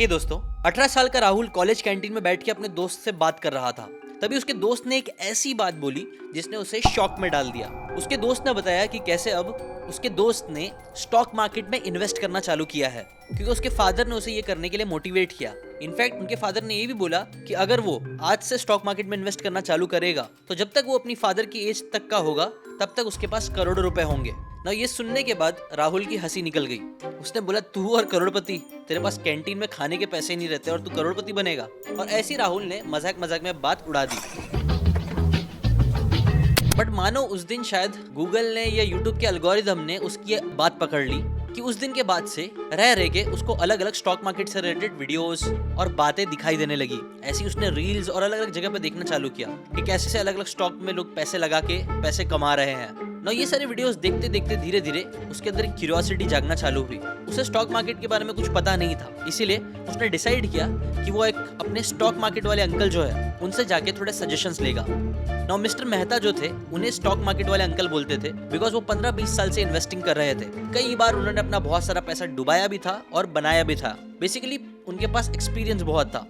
हे दोस्तों, 18 साल का राहुल कॉलेज कैंटीन में बैठ के अपने दोस्त से बात कर रहा था। तभी उसके दोस्त ने एक ऐसी बात बोली जिसने उसे शॉक में डाल दिया। उसके दोस्त ने बताया कि कैसे अब उसके दोस्त ने स्टॉक मार्केट में इन्वेस्ट करना चालू किया है, क्योंकि उसके फादर ने उसे ये करने के लिए मोटिवेट किया। इनफैक्ट उनके फादर ने ये भी बोला कि अगर वो आज से स्टॉक मार्केट में इन्वेस्ट करना चालू करेगा तो जब तक वो अपनी फादर की एज तक का होगा तब तक उसके पास करोड़ों रुपए होंगे ना। ये सुनने के बाद राहुल की हंसी निकल गई। उसने बोला, तू और करोड़पति, तेरे पास कैंटीन में खाने के पैसे नहीं रहते और तू करोड़पति बनेगा। और ऐसी राहुल ने मजाक मजाक में बात उड़ा दी। बट मानो उस दिन शायद गूगल ने या यूट्यूब के एल्गोरिदम ने उसकी बात पकड़ ली कि उस दिन के बाद से रह रह के उसको अलग अलग स्टॉक मार्केट से रिलेटेड वीडियोस और बातें दिखाई देने लगी। ऐसी उसने रील्स और अलग अलग जगह पे देखना चालू किया कि कैसे से अलग अलग स्टॉक में लोग पैसे लगा के पैसे कमा रहे हैं ना। ये सारे वीडियोस देखते देखते धीरे धीरे उसके अंदर एक क्यूरियोसिटी जागना चालू हुई। उसे स्टॉक मार्केट के बारे में कुछ पता नहीं था, इसीलिए उसने डिसाइड किया कि वो एक अपने स्टॉक मार्केट वाले अंकल जो है उनसे जाके थोड़े सजेशंस लेगा। नाउ मिस्टर मेहता जो थे उन्हें स्टॉक मार्केट वाले अंकल बोलते थे, बिकॉज वो 15-20 साल से इन्वेस्टिंग कर रहे थे। कई बार उन्होंने अपना बहुत सारा पैसा डुबाया भी था और बनाया भी था। बेसिकली उनके पास एक्सपीरियंस बहुत था,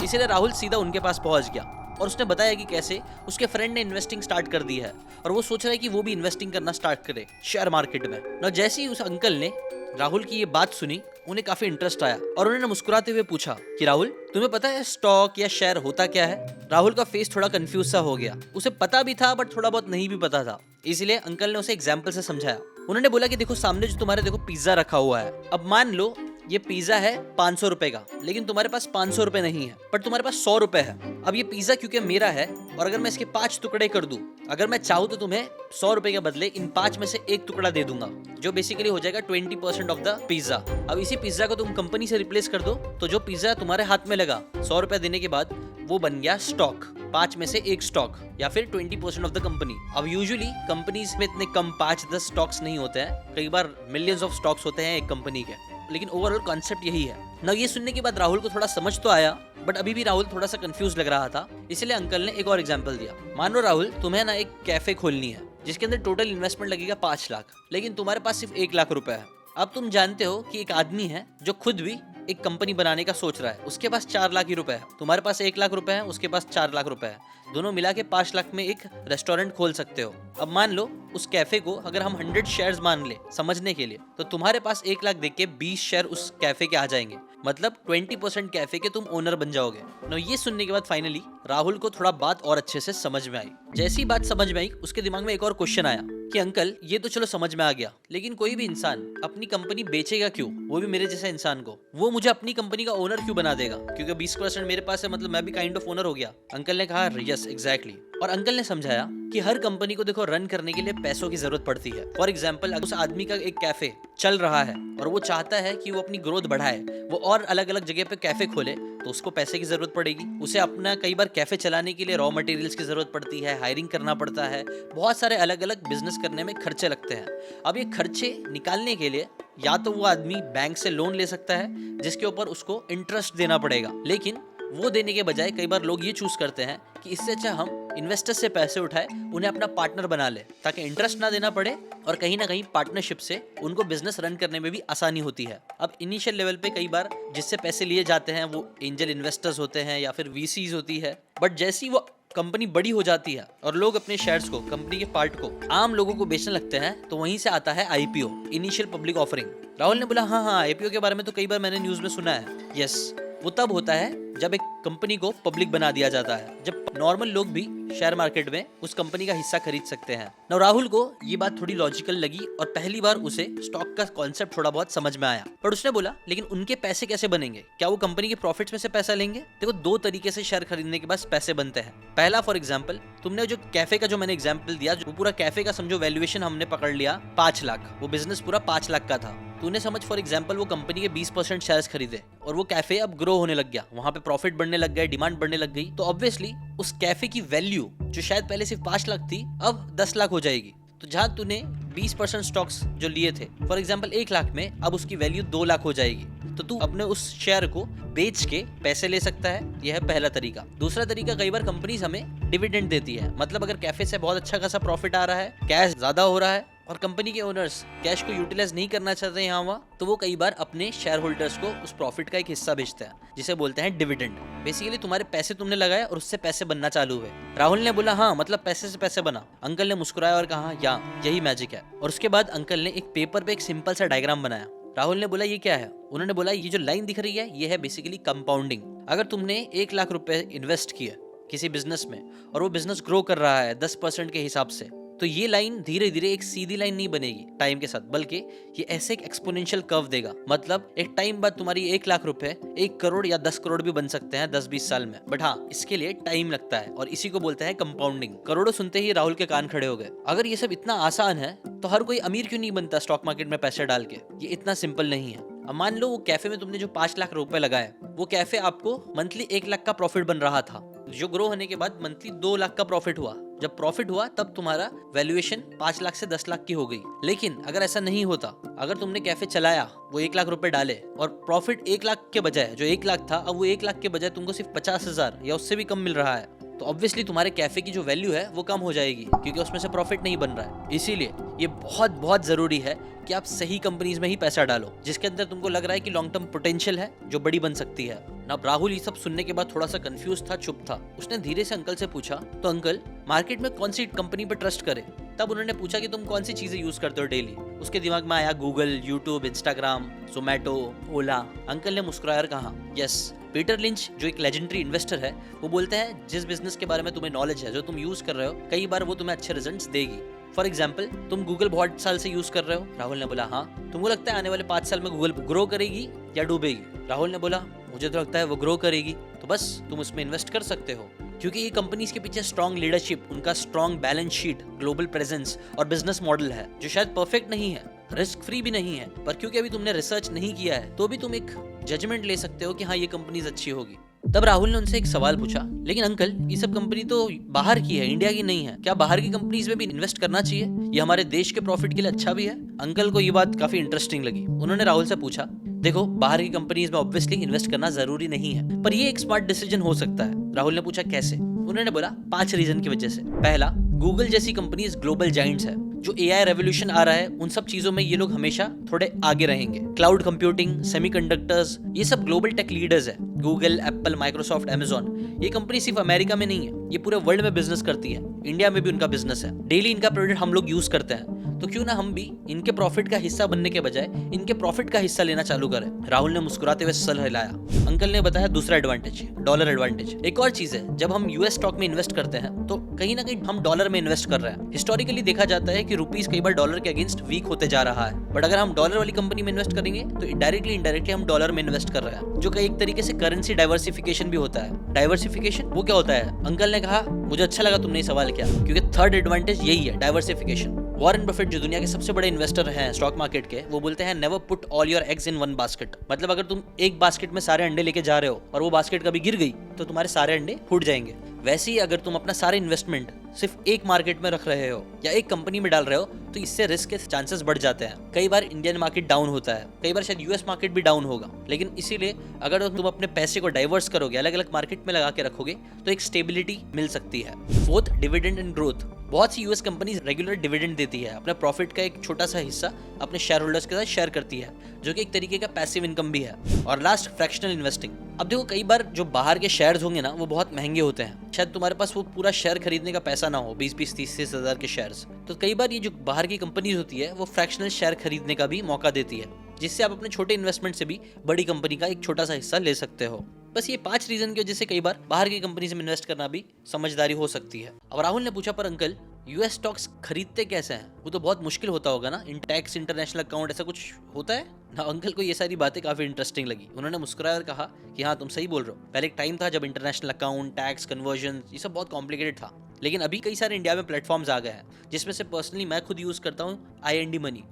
इसीलिए राहुल सीधा उनके पास पहुंच गया और उसने बताया कि कैसे उसके फ्रेंड ने इन्वेस्टिंग स्टार्ट कर दी है और वो सोच रहा है कि वो भी इन्वेस्टिंग करना स्टार्ट करे शेयर मार्केट में ना। जैसे ही उस अंकल ने राहुल की ये बात सुनी, उन्हें काफी इंटरेस्ट आया और उन्होंने मुस्कुराते हुए पूछा कि राहुल, तुम्हें पता है स्टॉक या शेयर होता क्या है? राहुल का फेस थोड़ा कंफ्यूज सा हो गया। उसे पता भी था बट थोड़ा बहुत नहीं भी पता था, इसलिए अंकल ने उसे एग्जाम्पल से समझाया। उन्होंने बोला कि देखो सामने जो तुम्हारे देखो पिज्जा रखा हुआ है, अब मान लो ये पिज्जा है 500 रुपए का, लेकिन तुम्हारे पास 500 रुपए नहीं है पर तुम्हारे पास 100 रुपए है। अब ये पिज्जा क्योंकि मेरा है और अगर मैं इसके 5 टुकड़े कर दूं, अगर मैं चाहूँ तो तुम्हें 100 रुपए के बदले इन 5 में से एक टुकड़ा दे दूंगा, जो बेसिकली हो जाएगा 20% ऑफ द पिज्जा। अब इसी पिज्जा को तुम कंपनी से रिप्लेस कर दो तो जो पिज्जा तुम्हारे हाथ में लगा 100 रुपए देने के बाद वो बन गया स्टॉक, 5 में से एक स्टॉक या फिर 20% ऑफ द कंपनी। अब यूजुअली कंपनीज में इतने कम 5-10 स्टॉक्स नहीं होते हैं, कई बार मिलियंस ऑफ स्टॉक्स होते हैं एक कंपनी के, लेकिन ओवरऑल कॉन्सेप्ट यही है ना। ये सुनने के बाद राहुल को थोड़ा समझ तो आया बट अभी भी राहुल थोड़ा सा कंफ्यूज लग रहा था, इसलिए अंकल ने एक और एग्जांपल दिया। मान लो राहुल, तुम्हें ना एक कैफे खोलनी है जिसके अंदर टोटल इन्वेस्टमेंट लगेगा 5 लाख, लेकिन तुम्हारे पास सिर्फ 1 लाख रुपए है। अब तुम जानते हो कि एक आदमी है जो खुद भी एक कंपनी बनाने का सोच रहा है, उसके पास 4 लाख ही रुपए है। तुम्हारे पास 1 लाख रुपए है, उसके पास 4 लाख रुपए है, दोनों मिला के 5 लाख में एक रेस्टोरेंट खोल सकते हो। अब मान लो उस कैफे को अगर हम 100 शेयर्स मान ले समझने के लिए, तो तुम्हारे पास 1 लाख देके 20 शेयर उस कैफे के आ जाएंगे, मतलब 20% कैफे के तुम ओनर बन जाओगे ना। ये सुनने के बाद फाइनली राहुल को थोड़ा बात और अच्छे से समझ में आई। जैसी बात समझ में आई उसके दिमाग में एक और क्वेश्चन आया कि अंकल, ये तो चलो समझ में आ गया, लेकिन कोई भी इंसान अपनी कंपनी बेचेगा क्यों? वो भी मेरे जैसा इंसान को। वो मुझे अपनी कंपनी का ओनर क्यों बना देगा? क्योंकि 20% मेरे पास है, मतलब मैं भी काइंड ऑफ ओनर हो गया। अंकल ने कहा, यस एग्जैक्टली। और अंकल ने समझाया कि हर कंपनी को देखो रन करने के लिए पैसों की जरूरत पड़ती है। फॉर एग्जाम्पल, उस आदमी का एक कैफे चल रहा है और वो चाहता है कि वो अपनी ग्रोथ बढ़ाए, वो और अलग अलग जगह पे कैफे खोले, तो उसको पैसे की जरूरत पड़ेगी। उसे अपना कई बार कैफे चलाने के लिए रॉ मटेरियल्स की जरूरत पड़ती है, हायरिंग करना पड़ता है, बहुत सारे अलग अलग बिजनेस करने में खर्चे लगते हैं। अब ये खर्चे निकालने के लिए या तो वो आदमी बैंक से लोन ले सकता है जिसके ऊपर उसको इंटरेस्ट देना पड़ेगा, लेकिन वो देने के बजाय कई बार लोग ये चूज करते हैं कि इससे अच्छा हम इन्वेस्टर से पैसे उठाए, उन्हें अपना पार्टनर बना ले ताकि इंटरेस्ट ना देना पड़े और कहीं ना कहीं पार्टनरशिप से उनको बिजनेस रन करने में भी आसानी होती है। अब इनिशियल लेवल पे कई बार जिससे पैसे लिए जाते हैं वो एंजल इन्वेस्टर्स होते हैं या फिर वीसीज होती है, बट जैसी वो कंपनी बड़ी हो जाती है और लोग अपने शेयर्स को, कंपनी के पार्ट को आम लोगों को बेचने लगते हैं, तो वहीं से आता है IPO, initial public offering. Rahul ने बोला, हाँ आईपीओ के बारे में तो कई बार मैंने न्यूज में सुना है। यस, वो तब होता है जब एक कंपनी को पब्लिक बना दिया जाता है, जब नॉर्मल लोग भी शेयर मार्केट में उस कंपनी का हिस्सा खरीद सकते हैं ना। राहुल को ये बात थोड़ी लॉजिकल लगी और पहली बार उसे स्टॉक का कॉन्सेप्ट थोड़ा बहुत समझ में आया। पर उसने बोला, लेकिन उनके पैसे कैसे बनेंगे? क्या वो कंपनी के प्रॉफिट्स में से पैसा लेंगे? देखो, 2 तरीके से शेयर खरीदने के बाद पैसे बनते हैं। पहला, फॉर एग्जाम्पल, तुमने जो कैफे का जो मैंने एग्जाम्पल दिया, जो पूरा कैफे का समझो वैल्यूएशन हमने पकड़ लिया 5 लाख, वो बिजनेस पूरा 5 लाख का था। तूने समझ फॉर एग्जाम्पल वो कंपनी के 20% शेयर्स खरीदे और वो कैफे अब ग्रो होने लग गया, वहां पे प्रॉफिट बढ़ने लग गए, डिमांड बढ़ने लग गई, तो ऑब्वियसली उस कैफे की वैल्यू जो शायद पहले सिर्फ 5 लाख थी अब 10 लाख हो जाएगी। तो जहां तूने 20% स्टॉक्स जो लिए थे फॉर एग्जाम्पल 1 लाख में, अब उसकी वैल्यू 2 लाख हो जाएगी। तो तू अपने उस शेयर को बेच के पैसे ले सकता है। यह है पहला तरीका। दूसरा तरीका, कई बार कंपनीज हमें डिविडेंड देती है, मतलब अगर कैफे से बहुत अच्छा खासा प्रॉफिट आ रहा है, कैश ज्यादा हो रहा है और कंपनी के ओनर्स कैश को यूटिलाइज नहीं करना चाहते यहाँ वहाँ, तो वो कई बार अपने शेयर होल्डर्स को उस प्रॉफिट का एक हिस्सा भेजते हैं, जिसे बोलते हैं डिविडेंड। बेसिकली तुम्हारे पैसे तुमने लगाए और उससे पैसे बनना चालू हुए। राहुल ने बोला हाँ, मतलब पैसे से पैसे बना। अंकल ने मुस्कुराया और कहा या यही मैजिक है। और उसके बाद अंकल ने एक पेपर पे एक सिंपल सा डायग्राम बनाया। राहुल ने बोला ये क्या है? उन्होंने बोला ये जो लाइन दिख रही है ये है बेसिकली कंपाउंडिंग। अगर तुमने 1 लाख रुपए इन्वेस्ट किए किसी बिजनेस में और वो बिजनेस ग्रो कर रहा है 10% के हिसाब से, तो ये लाइन धीरे धीरे एक सीधी लाइन नहीं बनेगी टाइम के साथ, बल्कि ये ऐसे एक एक्सपोनेंशियल कर्व देगा। मतलब एक टाइम बाद तुम्हारी 1 लाख रुपए 1 करोड़ या 10 करोड़ भी बन सकते हैं 10-20 साल में। बट हाँ, इसके लिए टाइम लगता है और इसी को बोलते हैं कंपाउंडिंग। करोड़ों सुनते ही राहुल के कान खड़े हो गए। अगर ये सब इतना आसान है तो हर कोई अमीर क्यों नहीं बनता स्टॉक मार्केट में पैसे डाल के? ये इतना सिंपल नहीं है। अब मान लो वो कैफे में तुमने जो 5 लाख रुपए लगाए, वो कैफे आपको मंथली 1 लाख का प्रॉफिट बन रहा था, जो ग्रो होने के बाद मंथली 2 लाख का प्रॉफिट हुआ। जब प्रॉफिट हुआ तब तुम्हारा वैल्यूएशन 5 लाख से 10 लाख की हो गई। लेकिन अगर ऐसा नहीं होता, अगर तुमने कैफे चलाया, वो 1 लाख रुपए डाले और प्रॉफिट 1 लाख के बजाय, जो 1 लाख था, अब वो 1 लाख के बजाय तुमको सिर्फ 50,000 या उससे भी कम मिल रहा है, तो ऑब्वियसली तुम्हारे कैफे की जो वैल्यू है वो कम हो जाएगी, क्योंकि उसमें से प्रॉफिट नहीं बन रहा है। इसीलिए ये बहुत बहुत जरूरी है कि आप सही कंपनीज में ही पैसा डालो, जिसके अंदर तुमको लग रहा है कि लॉन्ग टर्म पोटेंशियल है, जो बड़ी बन सकती है ना। राहुल ये सब सुनने के बाद थोड़ा सा कंफ्यूज था, चुप था। उसने धीरे से अंकल से पूछा, तो अंकल मार्केट में कौन सी कंपनी पर ट्रस्ट करे? तब उन्होंने पूछा कि तुम कौन सी चीजें यूज करते हो डेली? उसके दिमाग में आया गूगल, यूट्यूब, इंस्टाग्राम, जोमैटो, ओला। अंकल ने मुस्कुराकर कहा यस। पीटर लिंच जो एक लेजेंडरी इन्वेस्टर है, वो बोलते हैं जिस बिजनेस के बारे में तुम्हें नॉलेज है, जो तुम यूज कर रहे हो, कई बार वो तुम्हें अच्छे रिजल्ट्स देगी। फॉर एग्जाम्पल, तुम गूगल बहुत साल से यूज कर रहे हो। राहुल ने बोला हाँ। तुमको लगता है आने वाले 5 साल में गूगल ग्रो करेगी या डूबेगी? राहुल ने बोला मुझे तो लगता है वो ग्रो करेगी। तो बस तुम उसमें इन्वेस्ट कर सकते हो, क्योंकि ये कंपनीज के पीछे स्ट्रॉन्ग लीडरशिप, उनका strong balance sheet, global presence और बिजनेस मॉडल है, जो शायद परफेक्ट नहीं है, रिस्क फ्री भी नहीं है, पर क्योंकि अभी तुमने रिसर्च नहीं किया है, तो भी तुम एक जजमेंट ले सकते हो कि हाँ ये कंपनीज अच्छी होगी। तब राहुल ने उनसे एक सवाल पूछा, लेकिन अंकल ये सब कंपनी तो बाहर की है, इंडिया की नहीं है, क्या बाहर की कंपनीज में भी इन्वेस्ट करना चाहिए? ये हमारे देश के प्रॉफिट के लिए अच्छा भी है? अंकल को ये बात काफी इंटरेस्टिंग लगी। उन्होंने राहुल से पूछा, देखो बाहर की कंपनीज में ऑब्वियसली इन्वेस्ट करना जरूरी नहीं है, पर ये एक स्मार्ट डिसीजन हो सकता है। राहुल ने पूछा कैसे? उन्होंने बोला 5 रीजन की वजह से। पहला, गूगल जैसी कंपनीज ग्लोबल जायंट्स है, जो एआई रेवोल्यूशन आ रहा है उन सब चीजों में ये लोग हमेशा थोड़े आगे रहेंगे। क्लाउड कंप्यूटिंग, सेमीकंडक्टर्स, ये सब ग्लोबल टेक लीडर्स है। गूगल, एप्पल, माइक्रोसॉफ्ट, अमेजॉन, ये कंपनी सिर्फ अमेरिका में नहीं है, ये पूरे वर्ल्ड में बिजनेस करती है। इंडिया में भी उनका बिजनेस है, डेली इनका प्रोडक्ट हम लोग यूज करते हैं, तो क्यों ना हम भी इनके प्रॉफिट का हिस्सा बनने के बजाय इनके प्रॉफिट का हिस्सा लेना चालू करें। राहुल ने मुस्कुराते हुए सर हिलाया। अंकल ने बताया दूसरा एडवांटेज, डॉलर एडवांटेज। एक और चीज है, जब हम यूएस स्टॉक में इन्वेस्ट करते हैं तो कहीं ना कहीं हम डॉलर में इन्वेस्ट कर रहे हैं। हिस्टोरिकली देखा जाता है कि रुपीस कई बार डॉलर के अगेंस्ट वीक होते जा रहा है, बट अगर हम डॉलर वाली कंपनी में इन्वेस्ट करेंगे तो डायरेक्टली इनडायरेक्टली हम डॉलर में इन्वेस्ट कर रहे हैं, जो कई एक तरीके से करेंसी डाइवर्सिफिकेशन भी होता है। डाइवर्सिफिकेशन वो क्या होता है? अंकल ने कहा मुझे अच्छा लगा तुमने ये सवाल किया, क्योंकि थर्ड एडवांटेज यही है, डाइवर्सिफिकेशन। वॉरेन बफेट जो दुनिया के सबसे बड़े इन्वेस्टर हैं स्टॉक मार्केट के, वो बोलते हैं never put all your eggs in one basket. मतलब अगर तुम एक बास्केट में सारे अंडे लेके जा रहे हो और वो बास्केट कभी गिर गई तो तुम्हारे सारे अंडे फूट जाएंगे। वैसे ही अगर तुम अपना सारा इन्वेस्टमेंट सिर्फ एक मार्केट में रख रहे हो या एक कंपनी में डाल रहे हो तो इससे रिस्क के चांसेस बढ़ जाते हैं। कई बार इंडियन मार्केट डाउन होता है, कई बार शायद यूएस मार्केट भी डाउन होगा, लेकिन इसीलिए अगर तुम अपने पैसे को डाइवर्स करोगे, अलग अलग मार्केट में लगा के रखोगे, तो एक स्टेबिलिटी मिल सकती है। Fourth, dividend and growth. बहुत सी यूएस कंपनीज रेगुलर डिविडेंड देती है, अपने प्रॉफिट का एक छोटा सा हिस्सा अपने शेयर होल्डर्स के साथ शेयर करती है, जो कि एक तरीके का पैसिव इनकम भी है। और लास्ट, फ्रैक्शनल इन्वेस्टिंग। अब देखो कई बार जो बाहर के शेयर्स होंगे ना, वो बहुत महंगे होते हैं, शायद तुम्हारे पास वो पूरा शेयर खरीदने का पैसा ना हो, 20-20, 30-30 हजार के शेयर्स। तो कई बार ये जो बाहर की कंपनीज होती है वो फ्रैक्शनल शेयर खरीदने का भी मौका देती है, जिससे आप अपने छोटे इन्वेस्टमेंट से भी बड़ी कंपनी का एक छोटा सा हिस्सा ले सकते हो। बस ये 5 रीजन की वजह से कई बार बाहर की कंपनी में इन्वेस्ट करना भी समझदारी हो सकती है। अब राहुल ने पूछा, पर अंकल यूएस स्टॉक्स खरीदते कैसे हैं? वो तो बहुत मुश्किल होता होगा ना, इन टैक्स, इंटरनेशनल अकाउंट, ऐसा कुछ होता है ना? अंकल को ये सारी बातें काफी इंटरेस्टिंग लगी। उन्होंने मुस्कुराया और कहा कि हाँ तुम सही बोल रहे हो। पहले एक टाइम था जब इंटरनेशनल अकाउंट, टैक्स, कन्वर्जन, ये सब बहुत कॉम्प्लिकेटेड था, लेकिन अभी कई सारे इंडिया में प्लेटफॉर्म्स आ गए हैं, जिसमें से पर्सनली मैं खुद यूज करता हूँ IND मनी।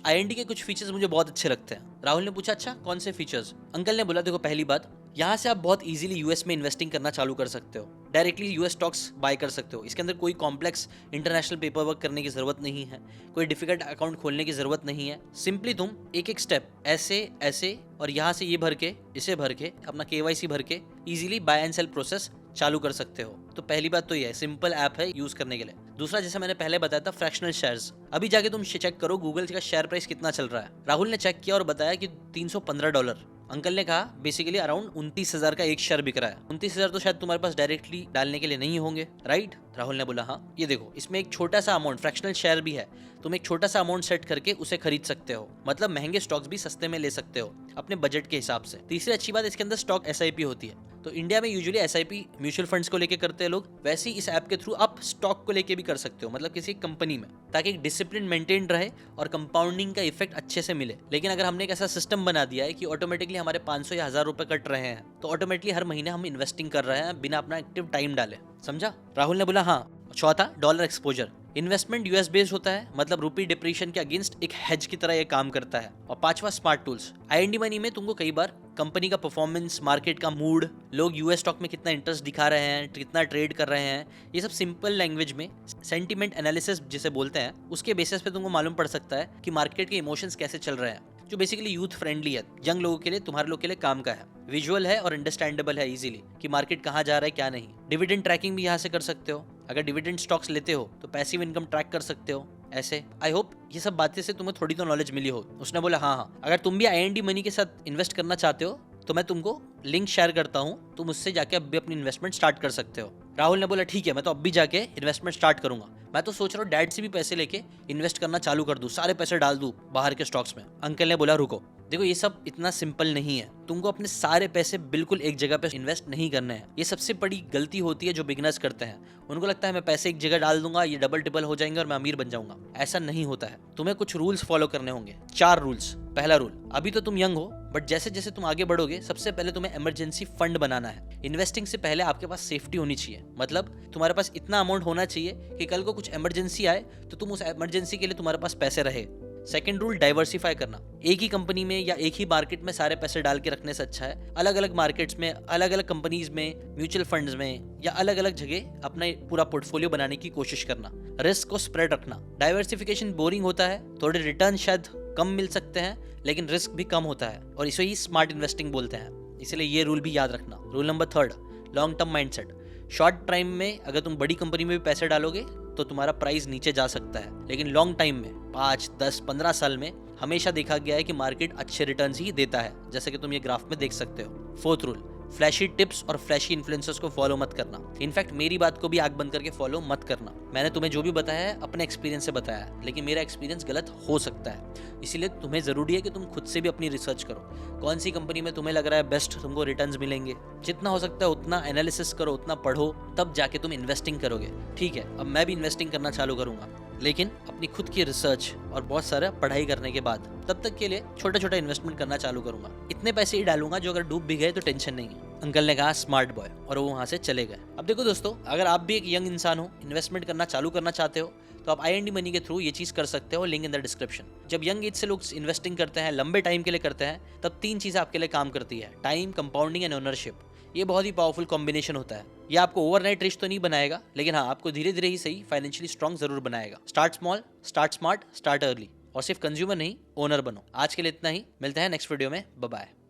IND के कुछ फीचर्स मुझे बहुत अच्छे लगते हैं। राहुल ने पूछा अच्छा कौन से फीचर्स? अंकल ने बोला देखो पहली बात, यहाँ से आप बहुत इजीली यूएस में इन्वेस्टिंग करना चालू कर सकते हो, डायरेक्टली यूएस स्टॉक्स बाय कर सकते हो। इसके अंदर कोई कॉम्प्लेक्स इंटरनेशनल पेपर वर्क करने की जरूरत नहीं है, कोई डिफिकल्ट अकाउंट खोलने की जरूरत नहीं है। सिंपली तुम एक एक स्टेप ऐसे ऐसे और यहाँ से ये भर के, इसे भर के, अपना KYC भर के easily buy and sell process चालू कर सकते हो। तो पहली बात तो ये है, सिंपल ऐप है यूज करने के लिए। दूसरा जैसे मैंने पहले बताया था फ्रैक्शनल शेयर्स। अभी जाके तुम चेक करो गूगल का शेयर प्राइस कितना चल रहा है। राहुल ने चेक किया और बताया कि $315। अंकल ने कहा बेसिकली अराउंड 29,000 का एक शेयर बिक रहा है। 29,000 तो शायद तुम्हारे पास डायरेक्टली डालने के लिए नहीं होंगे, राइट? राहुल ने बोला हाँ। ये देखो इसमें एक छोटा सा अमाउंट फ्रैक्शनल शेयर भी है, तुम एक छोटा सा अमाउंट सेट करके उसे खरीद सकते हो। मतलब महंगे स्टॉक्स भी सस्ते में ले सकते हो अपने बजट के हिसाब से। तीसरी अच्छी बात इसके अंदर स्टॉक SIP होती है। तो इंडिया में यूजुअली SIP म्यूचुअल फंड्स को लेके करते हैं लोग, वैसे ही इस ऐप के थ्रू आप स्टॉक को लेके भी कर सकते हो, मतलब किसी कंपनी में, ताकि एक डिसिप्लिन मेंटेन रहे और कंपाउंडिंग का इफेक्ट अच्छे से मिले। लेकिन अगर हमने एक ऐसा सिस्टम बना दिया है कि ऑटोमेटिकली हमारे 500 या 1000 रुपए कट रहे हैं, तो ऑटोमेटिकली हर महीने हम इन्वेस्टिंग कर रहे हैं बिना अपना एक्टिव टाइम डाले। समझा? राहुल ने बोला हाँ। चौथा, dollar exposure. Investment US based होता है, मतलब रूपी डिप्रिशिएशन के अगेंस्ट एक हेज की तरह ये काम करता है। और पांचवा, स्मार्ट टूल्स। IND मनी में तुमको कई बार कंपनी का परफॉर्मेंस, मार्केट का मूड, लोग US स्टॉक में कितना इंटरेस्ट दिखा रहे हैं, कितना ट्रेड कर रहे हैं, ये सब सिंपल लैंग्वेज में सेंटिमेंट एनालिसिस जिसे बोलते हैं, उसके बेसिस पे तुमको मालूम पड़ सकता है कि मार्केट के इमोशंस कैसे चल रहे हैं, जो बेसिकली यूथ फ्रेंडली है, यंग लोगों के लिए, तुम्हारे लोग के लिए काम का है, विजुअल है और अंडरस्टैंडेबल है इजीली कि मार्केट कहाँ जा रहा है क्या नहीं। डिविडेंड ट्रैकिंग भी यहाँ से कर सकते हो, अगर डिविडेंड स्टॉक्स लेते हो तो पैसिव इनकम ट्रैक कर सकते हो ऐसे। आई होप ये सब बातें से तुम्हें थोड़ी तो नॉलेज मिली हो। उसने बोला हाँ। अगर तुम भी IND मनी के साथ इन्वेस्ट करना चाहते हो तो मैं तुमको लिंक शेयर करता हूँ, तुम उससे जाके अब भी अपनी इन्वेस्टमेंट स्टार्ट कर सकते हो। राहुल ने बोला ठीक है, मैं तो अब भी जाके इन्वेस्टमेंट स्टार्ट करूंगा। मैं तो सोच रहा हूँ डैड से भी पैसे लेके इन्वेस्ट करना चालू कर दूं, सारे पैसे डाल दूं बाहर के स्टॉक्स में। अंकल ने बोला रुको, देखो ये सब इतना सिंपल नहीं है, तुमको अपने सारे पैसे बिल्कुल एक जगह पे इन्वेस्ट नहीं करने हैं। ये सबसे बड़ी गलती होती है जो बिगनर्स करते हैं। उनको लगता है मैं पैसे एक जगह डाल दूंगा, ये डबल टिबल हो जाएंगे और मैं अमीर बन जाऊंगा। ऐसा नहीं होता है। तुम्हें कुछ रूल्स फॉलो करने होंगे, 4 रूल्स। पहला रूल, अभी तो तुम यंग हो, बट जैसे जैसे तुम आगे बढ़ोगे सबसे पहले तुम्हें इमरजेंसी फंड बनाना है। इन्वेस्टिंग से पहले आपके पास सेफ्टी होनी चाहिए, मतलब तुम्हारे पास इतना अमाउंट होना चाहिए कि कल को कुछ इमरजेंसी आए तो तुम उस इमरजेंसी के लिए तुम्हारे पास पैसे रहे। सेकेंड रूल, डाइवर्सिफाई करना। एक ही कंपनी में या एक ही मार्केट में सारे पैसे डाल के रखने से अच्छा है अलग अलग मार्केट्स में, अलग अलग कंपनीज में, म्यूचुअल फंड्स में या अलग अलग जगह अपना पूरा पोर्टफोलियो बनाने की कोशिश करना। रिस्क को स्प्रेड रखना। डाइवर्सिफिकेशन बोरिंग होता है, थोड़े रिटर्न शायद कम मिल सकते हैं, लेकिन रिस्क भी कम होता है और इसे ही स्मार्ट इन्वेस्टिंग बोलते हैं। इसलिए ये रूल भी याद रखना। Rule number 3, long term mindset. Short time में अगर तुम बड़ी कंपनी में भी पैसे डालोगे तो तुम्हारा प्राइस नीचे जा सकता है, लेकिन लॉन्ग टाइम में 5, 10, 15 साल में हमेशा देखा गया है कि मार्केट अच्छे रिटर्न्स ही देता है, जैसे कि तुम ये ग्राफ में देख सकते हो। 4th रूल, फ्लैशी टिप्स और फ्लैशी इन्फ्लुएंसर्स को फॉलो मत करना। इनफैक्ट मेरी बात को भी आंख बंद करके फॉलो मत करना। मैंने तुम्हें जो भी बताया है अपने एक्सपीरियंस से बताया है, लेकिन मेरा एक्सपीरियंस गलत हो सकता है। इसीलिए तुम्हें जरूरी है कि तुम खुद से भी अपनी रिसर्च करो, कौन सी कंपनी में तुम्हें लग रहा है बेस्ट तुमको रिटर्न्स मिलेंगे। जितना हो सकता है उतना एनालिसिस करो, उतना पढ़ो, तब जाके तुम इन्वेस्टिंग करोगे। ठीक है, अब मैं भी इन्वेस्टिंग करना चालू करूंगा, लेकिन अपनी खुद की रिसर्च और बहुत सारा पढ़ाई करने के बाद। तब तक के लिए छोटा छोटा इन्वेस्टमेंट करना चालू करूंगा। इतने पैसे ही डालूंगा जो अगर डूब भी गए तो टेंशन नहीं है। अंकल ने कहा स्मार्ट बॉय, और वो वहां से चले गए। अब देखो दोस्तों, अगर आप भी एक यंग इंसान हो, इन्वेस्टमेंट करना चालू करना चाहते हो, तो आप IND मनी के थ्रू ये चीज कर सकते हो, लिंक इन द डिस्क्रिप्शन। जब यंग एज से लोग इन्वेस्टिंग करते हैं, लंबे टाइम के लिए करते हैं, तब 3 चीजें आपके लिए काम करती है, टाइम, कंपाउंडिंग एंड ओनरशिप। ये बहुत ही पावरफुल कॉम्बिनेशन होता है। ये आपको ओवरनाइट रिच तो नहीं बनाएगा, लेकिन हाँ आपको धीरे धीरे ही सही फाइनेंशियली स्ट्रॉन्ग जरूर बनाएगा। Start small, start smart, start early, और सिर्फ कंज्यूमर नहीं ओनर बनो। आज के लिए इतना ही, मिलते हैं नेक्स्ट वीडियो में। Bye bye.